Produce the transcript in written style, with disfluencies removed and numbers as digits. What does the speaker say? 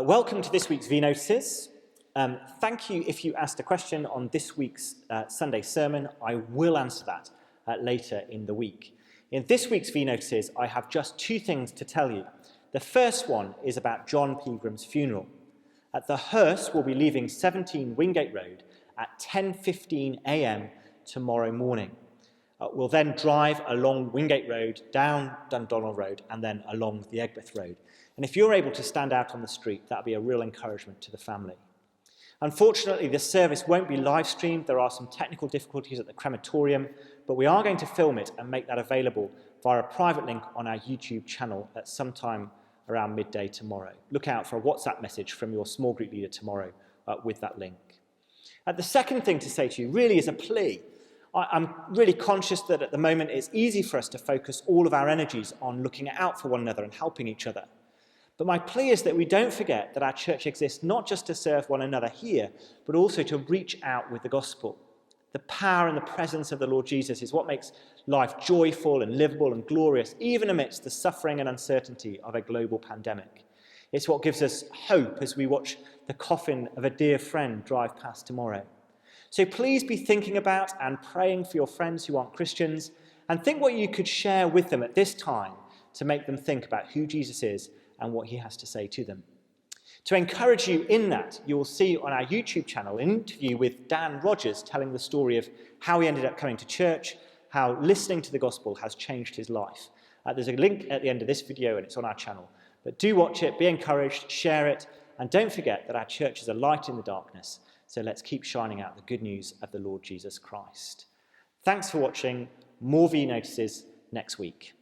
Welcome to this week's V-Notices. Thank you if you asked a question on this week's Sunday sermon. I will answer that later in the week. In this week's V-Notices, I have just two things to tell you. The first one is about John Pilgrim's funeral. The hearse will be leaving 17 Wingate Road at 10:15 a.m. tomorrow morning. We'll then drive along Wingate Road, down Dundonald Road, and then along the Egbert Road. And if you're able to stand out on the street, that'll be a real encouragement to the family. Unfortunately, this service won't be live streamed. There are some technical difficulties at the crematorium, but we are going to film it and make that available via a private link on our YouTube channel at some time around midday tomorrow. Look out for a WhatsApp message from your small group leader tomorrow with that link. The second thing to say to you really is a plea. I'm really conscious that at the moment it's easy for us to focus all of our energies on looking out for one another and helping each other. But my plea is that we don't forget that our church exists not just to serve one another here, but also to reach out with the gospel. The power and the presence of the Lord Jesus is what makes life joyful and livable and glorious, even amidst the suffering and uncertainty of a global pandemic. It's what gives us hope as we watch the coffin of a dear friend drive past tomorrow. So please be thinking about and praying for your friends who aren't Christians, and think what you could share with them at this time to make them think about who Jesus is and what he has to say to them. To encourage you in that, you will see on our YouTube channel an interview with Dan Rogers telling the story of how he ended up coming to church, how listening to the gospel has changed his life. There's a link at the end of this video and it's on our channel. But do watch it, be encouraged, share it, and don't forget that our church is a light in the darkness. So let's keep shining out the good news of the Lord Jesus Christ. Thanks for watching. More V-Notices next week.